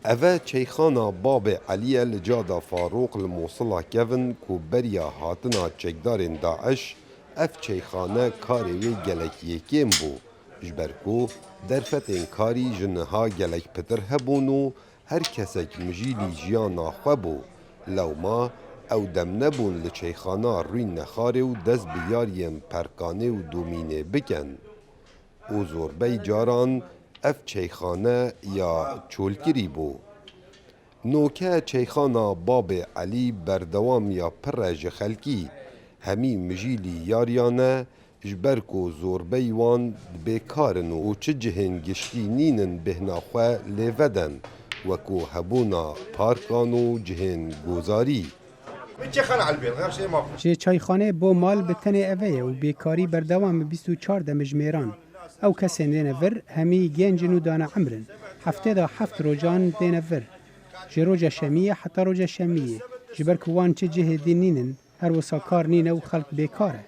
اوه چیخانا باب علی لجادا فاروق الموصلة کevin کو بریا هاتنا چکدارین داعش اف چیخانه کاری وی گلک یکیم بو جبرکو درفتین کاری جنها گلک پتر هبونو هر کسک مجیلی جیانا خو بو لو ما او دم نبون لچیخانا روی نخاره و دست بیاریم پرکانه و دومینه بکن او زوربی جاران اف چیخانه یا چولکری بو نوکه چیخانا باب علی بردوام یا پرج خلکی همی مجیلی یاریانه جبرکو زوربی وان بیکارن و چه جهن گشتی نینن بهناخوه لیودن وکو هبونا پارکان و جهن گوزاری جه چایخانه بو مال به تنه اوه و بیکاری بردوام 24 دمجمیران او کسین دینه ور همی گنجن و دانه عمرن هفته دا 7 روزان دینه ور جه روژا شمیه حتی روژا شمیه جبرکوان چه جه دینینن هر وسا کار نینه و خلق بیکاره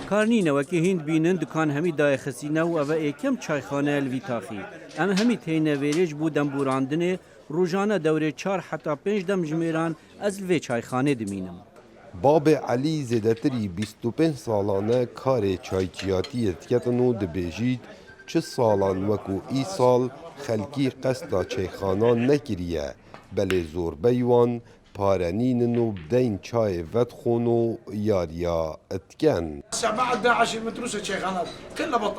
کار نینه وکی هند بینن دکان همی دای خسینه و اوه ایکم چایخانه الوی تاخی ام همی تینه ویریج بودم براندنه روزانه دوره 4 حتی 5 دمجمیران از الوی چایخانه دمینم باب علی زیدتری 25 سالانه کار چایچیاتی اتکتن و دبیجید چه سالان وکو ای سال خلکی قصدا چیخانان نکریه بله زور بیوان پارنینن و بدین چای ودخون و یاریا اتکن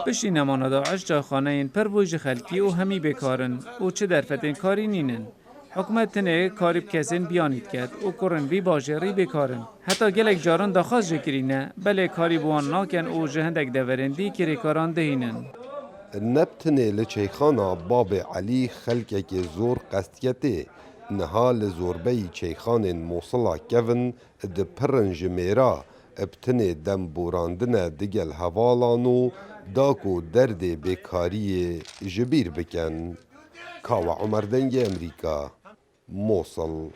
پشتی نمانا داعش چایخانه این پر بوج خلکی و همی بکارن و چه درفتین کاری نینن حکومت تنه کاری بکسین بیانید کرد و کرن بی باجری بکارن حتی گلک جاران داخواست جکرینه بله کاری بوان ناکن و جهندک دورندی که ریکاران دهینن نبتنه لچیخانا باب علی خلکه که زور قستیته نها لزوربی چیخان موصلا کevin ده پرنج میرا ابتنه دم بوراندنه دگل هوالانو داکو درد بیکاری جبیر بکن کاوا عمر دنگ امریکا موصل